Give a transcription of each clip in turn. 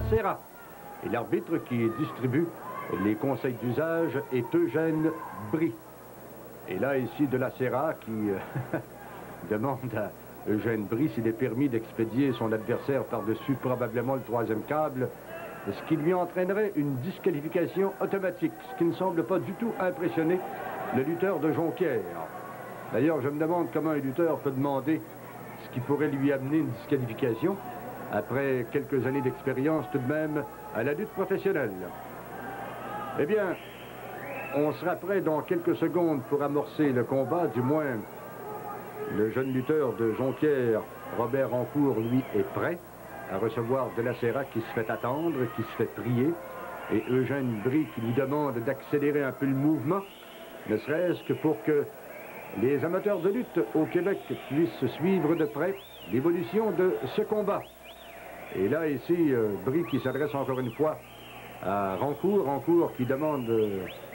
Serra. Et l'arbitre qui distribue les conseils d'usage est Eugène Brie. Et là, ici, de la Serra qui demande à Eugène Brie s'il est permis d'expédier son adversaire par-dessus probablement le troisième câble, ce qui lui entraînerait une disqualification automatique, ce qui ne semble pas du tout impressionner le lutteur de Jonquière. D'ailleurs, je me demande comment un lutteur peut demander ce qui pourrait lui amener une disqualification après quelques années d'expérience tout de même à la lutte professionnelle. Eh bien, on sera prêt dans quelques secondes pour amorcer le combat, du moins le jeune lutteur de Jonquière, Robert Rancourt, lui, est prêt à recevoir de la Serra qui se fait attendre, qui se fait prier, et Eugène Brie qui lui demande d'accélérer un peu le mouvement, ne serait-ce que pour que les amateurs de lutte au Québec puissent suivre de près l'évolution de ce combat. Et là, ici, Brie qui s'adresse encore une fois à Rancourt, Rancourt qui demande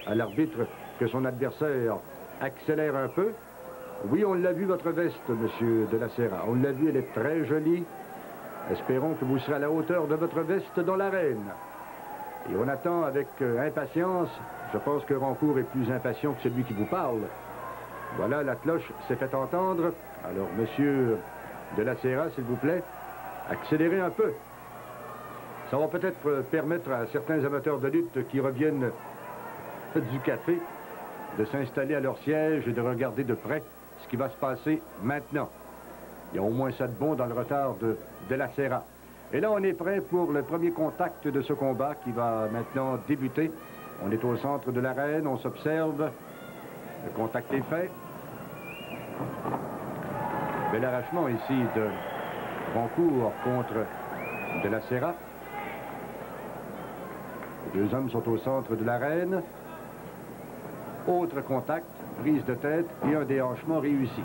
à l'arbitre que son adversaire accélère un peu. Oui, on l'a vu, votre veste, monsieur de la Serra. On l'a vu, elle est très jolie. Espérons que vous serez à la hauteur de votre veste dans l'arène. Et on attend avec impatience. Je pense que Rancourt est plus impatient que celui qui vous parle. Voilà, la cloche s'est fait entendre. Alors, monsieur de la Serra, s'il vous plaît, accélérez un peu. Ça va peut-être permettre à certains amateurs de lutte qui reviennent du café de s'installer à leur siège et de regarder de près ce qui va se passer maintenant. Il y a au moins ça de bon dans le retard de la Serra. Et là, on est prêt pour le premier contact de ce combat qui va maintenant débuter. On est au centre de l'arène, on s'observe. Le contact est fait. Bel arrachement ici de Rancourt contre de la Serra. Les deux hommes sont au centre de l'arène. Autre contact, prise de tête et un déhanchement réussi.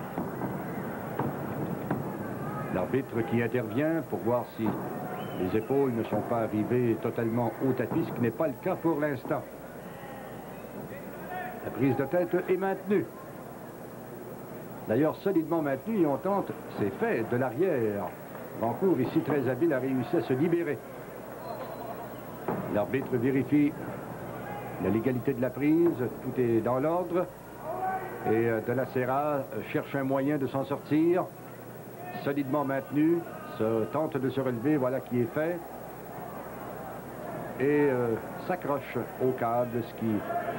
L'arbitre qui intervient pour voir si les épaules ne sont pas arrivées totalement au tapis, ce qui n'est pas le cas pour l'instant. La prise de tête est maintenue. D'ailleurs, solidement maintenue, et on tente, c'est fait, de l'arrière. Rancourt, ici très habile, a réussi à se libérer. L'arbitre vérifie la légalité de la prise, tout est dans l'ordre. Et de la Serra cherche un moyen de s'en sortir. Solidement maintenu, tente de se relever, voilà qui est fait. Et s'accroche au câble, ce qui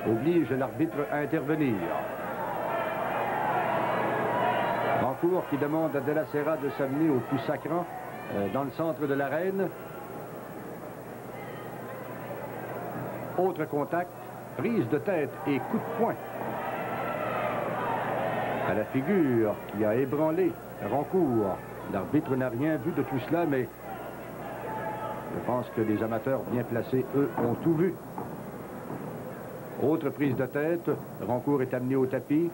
oblige l'arbitre à intervenir. Rancourt qui demande à de la Serra de s'amener au plus sacrant dans le centre de l'arène. Autre contact, prise de tête et coup de poing à la figure qui a ébranlé Rancourt. L'arbitre n'a rien vu de tout cela, mais je pense que les amateurs bien placés, eux, ont tout vu. Autre prise de tête, Rancourt est amené au tapis,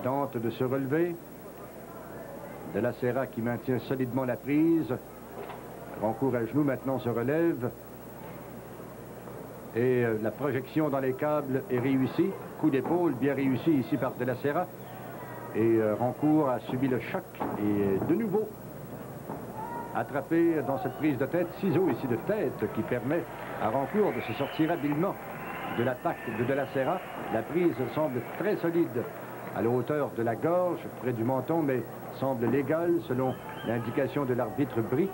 tente de se relever. De la Serra qui maintient solidement la prise. Rancourt à genoux maintenant se relève. Et la projection dans les câbles est réussie. Coup d'épaule bien réussi ici par de la Serra. Et Rancourt a subi le choc et de nouveau attrapé dans cette prise de tête, ciseau ici de tête qui permet à Rancourt de se sortir habilement de l'attaque de la Serra. La prise semble très solide à la hauteur de la gorge, près du menton, mais semble légale selon l'indication de l'arbitre Brie.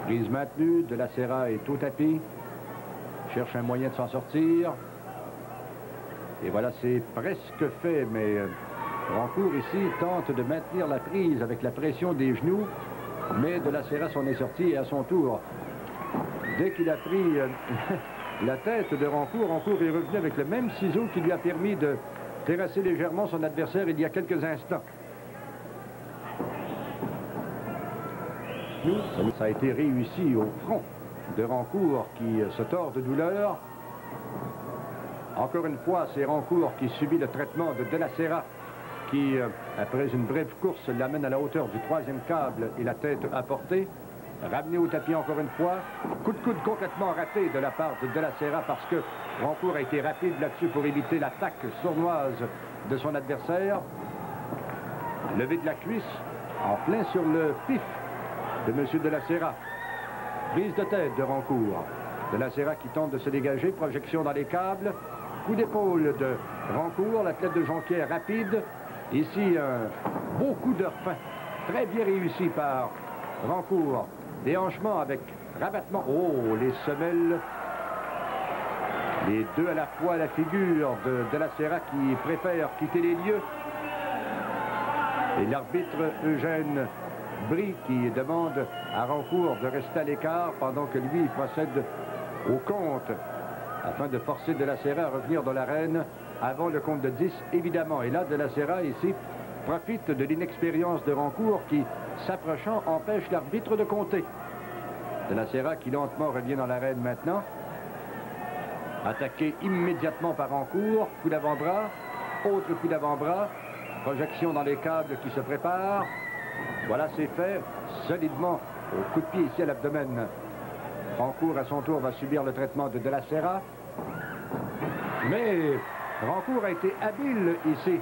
Prise maintenue, de la Serra est au tapis, cherche un moyen de s'en sortir. Et voilà, c'est presque fait, mais Rancourt ici tente de maintenir la prise avec la pression des genoux, mais de la Serra s'en est sorti et à son tour, dès qu'il a pris la tête de Rancourt, Rancourt est revenu avec le même ciseau qui lui a permis de terrasser légèrement son adversaire il y a quelques instants. Ça a été réussi au front de Rancourt qui se tord de douleur. Encore une fois, c'est Rancourt qui subit le traitement de la Serra qui, après une brève course, l'amène à la hauteur du troisième câble et la tête à portée. Ramené au tapis encore une fois. Coup de coude complètement raté de la part de la Serra parce que Rancourt a été rapide là-dessus pour éviter l'attaque sournoise de son adversaire. Levé de la cuisse en plein sur le pif de M. de la Serra. Prise de tête de Rancourt. De la Serra qui tente de se dégager, projection dans les câbles. Coup d'épaule de Rancourt, l'athlète de Jonquière rapide. Ici, un beau coup de refin, très bien réussi par Rancourt. Déhanchement avec rabattement. Oh, les semelles. Les deux à la fois à la figure de la Serra qui préfère quitter les lieux. Et l'arbitre Eugène Brie qui demande à Rancourt de rester à l'écart pendant que lui il procède au compte afin de forcer de la Serra à revenir dans l'arène avant le compte de 10, évidemment. Et là, de la Serra, ici, profite de l'inexpérience de Rancourt qui, s'approchant, empêche l'arbitre de compter. De la Serra qui lentement revient dans l'arène maintenant. Attaqué immédiatement par Rancourt. Coup d'avant-bras. Autre coup d'avant-bras. Projection dans les câbles qui se préparent. Voilà, c'est fait solidement au coup de pied ici à l'abdomen. Rancourt, à son tour, va subir le traitement de la Serra. Mais Rancourt a été habile ici.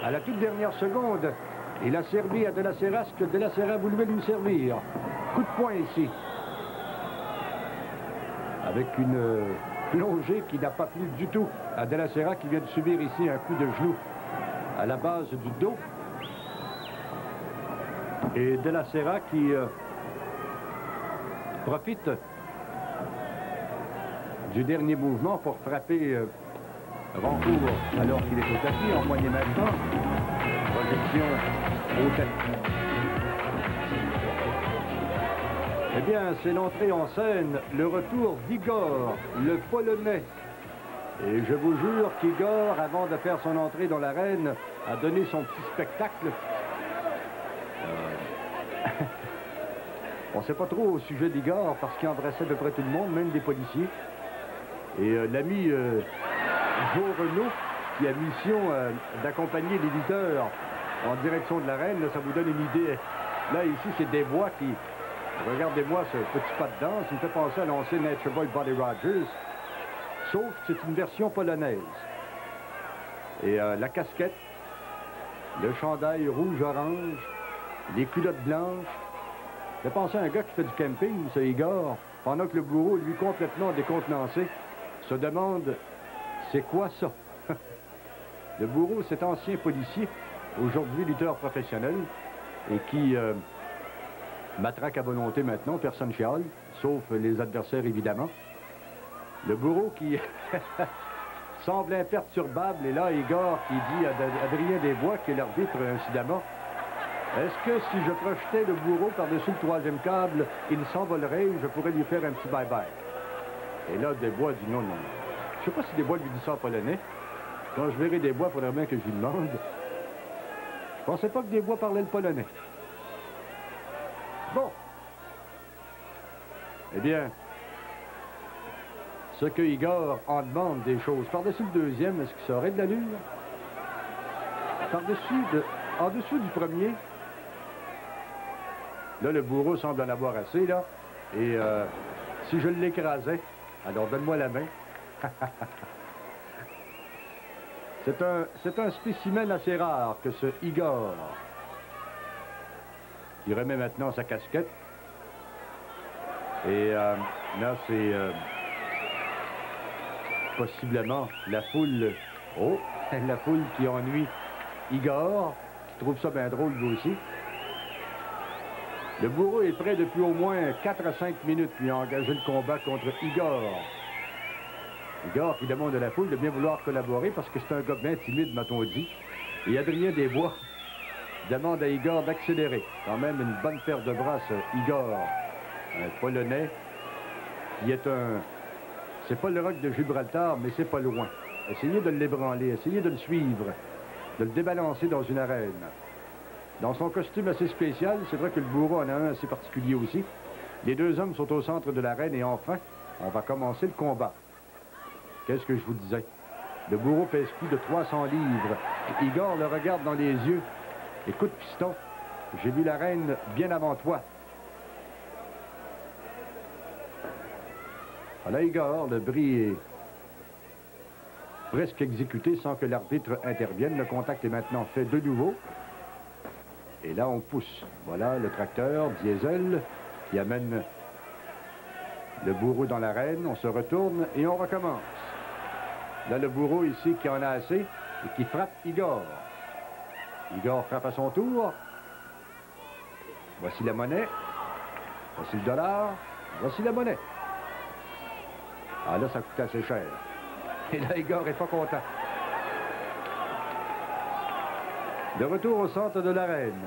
À la toute dernière seconde, il a servi à de la Serra ce que de la Serra voulait lui servir. Coup de poing ici. Avec une plongée qui n'a pas plu du tout à de la Serra qui vient de subir ici un coup de genou à la base du dos. Et de la Serra qui profite du dernier mouvement pour frapper Rancourt alors qu'il est au tapis, en poignée maintenant. Projection au tapis. Eh bien, c'est l'entrée en scène, le retour d'Igor, le Polonais. Et je vous jure qu'Igor, avant de faire son entrée dans l'arène, a donné son petit spectacle. On ne sait pas trop au sujet d'Igor parce qu'il embrassait à peu près tout le monde, même des policiers. Et l'ami Joe Renaud, qui a mission d'accompagner les lutteurs en direction de l'arène, ça vous donne une idée. Là, ici, c'est des bois qui... Regardez-moi ce petit pas de danse, il me fait penser à l'ancien Nature Boy Buddy Rogers, sauf que c'est une version polonaise. Et la casquette, le chandail rouge-orange, les culottes blanches. Je vais penser à un gars qui fait du camping, c'est Igor, pendant que le bourreau, lui complètement décontenancé, se demande c'est quoi ça? Le bourreau, cet ancien policier, aujourd'hui lutteur professionnel, et qui matraque à volonté maintenant, personne chiale, sauf les adversaires évidemment. Le bourreau qui semble imperturbable, et là, Igor qui dit à Adrien Desbois, qui est l'arbitre incidemment, est-ce que si je projetais le bourreau par-dessus le troisième câble, il s'envolerait ou je pourrais lui faire un petit bye-bye? Et là, Desbois dit non, non, non. Je ne sais pas si Desbois lui dit ça en polonais. Quand je verrai Desbois, il faudrait bien que je lui demande. Je pensais pas que Desbois parlait le polonais. Bon. Eh bien, ce que Igor en demande des choses. Par-dessus le deuxième, est-ce que ça aurait de l'allure? En dessous du premier, là, le bourreau semble en avoir assez, là. Et si je l'écrasais, alors donne-moi la main. C'est un spécimen assez rare que ce Igor. Il remet maintenant sa casquette. Et là, c'est possiblement la foule. Oh, la foule qui ennuie Igor, qui trouve ça bien drôle lui aussi. Le bourreau est prêt depuis au moins 4 à 5 minutes lui a engagé le combat contre Igor. Igor qui demande à la foule de bien vouloir collaborer parce que c'est un gars bien timide, m'a-t-on dit. Et Adrien Desbois demande à Igor d'accélérer. Quand même une bonne paire de bras, ce Igor, un Polonais, qui est un... C'est pas le roc de Gibraltar, mais c'est pas loin. Essayez de l'ébranler, essayez de le suivre, de le débalancer dans une arène. Dans son costume assez spécial, c'est vrai que le bourreau en a un assez particulier aussi. Les deux hommes sont au centre de l'arène et enfin, on va commencer le combat. Qu'est-ce que je vous disais? Le bourreau pèse plus de 300 livres. Igor le regarde dans les yeux. Écoute, piston, j'ai vu la reine bien avant toi. Voilà, Igor, le bris est presque exécuté sans que l'arbitre intervienne. Le contact est maintenant fait de nouveau. Et là, on pousse. Voilà le tracteur diesel qui amène le bourreau dans l'arène. On se retourne et on recommence. Là, le bourreau ici qui en a assez et qui frappe Igor. Igor frappe à son tour. Voici la monnaie. Voici le dollar. Voici la monnaie. Ah là, ça coûte assez cher. Et là, Igor n'est pas content. De retour au centre de l'arène.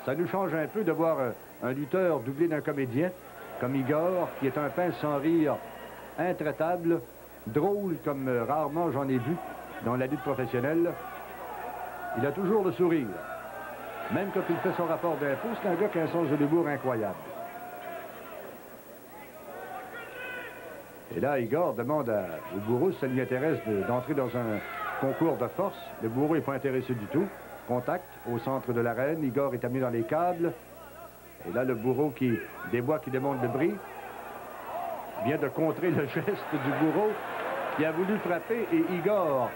Ça nous change un peu de voir un lutteur doublé d'un comédien comme Igor, qui est un pince sans rire intraitable, drôle comme rarement j'en ai vu dans la lutte professionnelle. Il a toujours le sourire. Même quand il fait son rapport d'impôt, c'est un gars qui a un sens de l'humour incroyable. Et là, Igor demande au bourreau si ça lui intéresse d'entrer dans un concours de force. Le bourreau n'est pas intéressé du tout. Contact au centre de l'arène. Igor est amené dans les câbles. Et là, le bourreau des bois qui démonte le bris vient de contrer le geste du bourreau qui a voulu frapper et Igor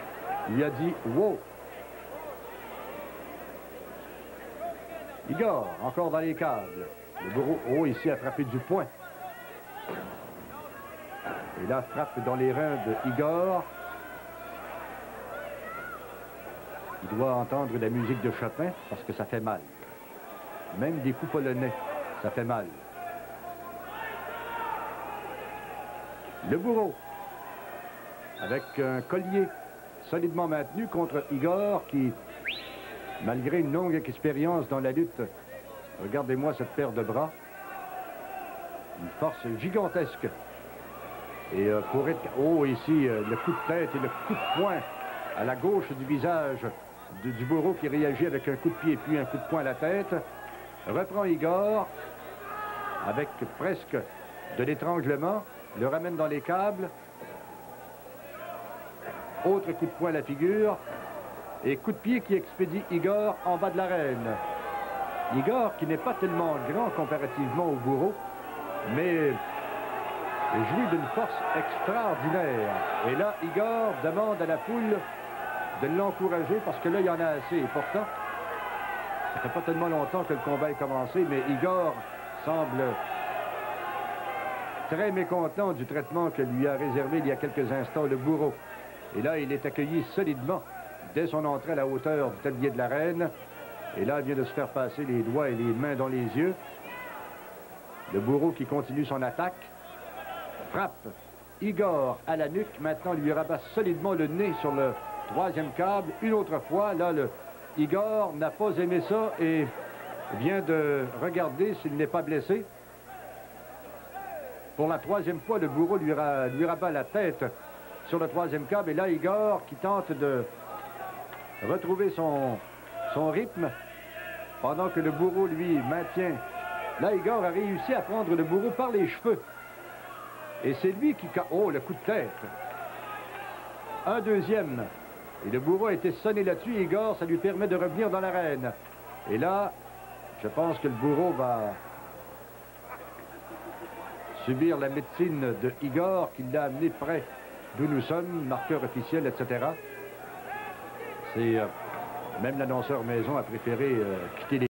lui a dit « Wow ». Igor, encore dans les câbles. Le bourreau, oh, ici, a frappé du poing. Et là, frappe dans les reins de Igor. Il doit entendre la musique de Chopin parce que ça fait mal. Même des coups polonais, ça fait mal. Le bourreau, avec un collier solidement maintenu contre Igor qui, malgré une longue expérience dans la lutte, regardez-moi cette paire de bras, une force gigantesque. Et pour être... Oh, ici, le coup de tête et le coup de poing à la gauche du visage du bourreau qui réagit avec un coup de pied puis un coup de poing à la tête. Reprend Igor avec presque de l'étranglement, le ramène dans les câbles. Autre coup de poing à la figure et coup de pied qui expédie Igor en bas de l'arène. Igor qui n'est pas tellement grand comparativement au bourreau, mais jouit d'une force extraordinaire. Et là, Igor demande à la foule de l'encourager parce que là, il y en a assez. Et pourtant, ça fait pas tellement longtemps que le combat est commencé, mais Igor semble très mécontent du traitement que lui a réservé il y a quelques instants le bourreau. Et là, il est accueilli solidement dès son entrée à la hauteur du tablier de l'arène. Et là, il vient de se faire passer les doigts et les mains dans les yeux. Le bourreau qui continue son attaque. Frappe Igor à la nuque. Maintenant, lui rabat solidement le nez sur le troisième câble. Une autre fois, là, Igor n'a pas aimé ça et vient de regarder s'il n'est pas blessé. Pour la troisième fois, le bourreau lui rabat la tête sur le troisième câble. Et là, Igor qui tente de retrouver son rythme pendant que le bourreau, lui, maintient. Là, Igor a réussi à prendre le bourreau par les cheveux. Et c'est lui qui... Oh, le coup de tête. Un deuxième. Et le bourreau a été sonné là-dessus. Igor, ça lui permet de revenir dans l'arène. Et là, je pense que le bourreau va subir la médecine de Igor qui l'a amené près d'où nous sommes, marqueur officiel, etc. C'est... même l'annonceur maison a préféré quitter les...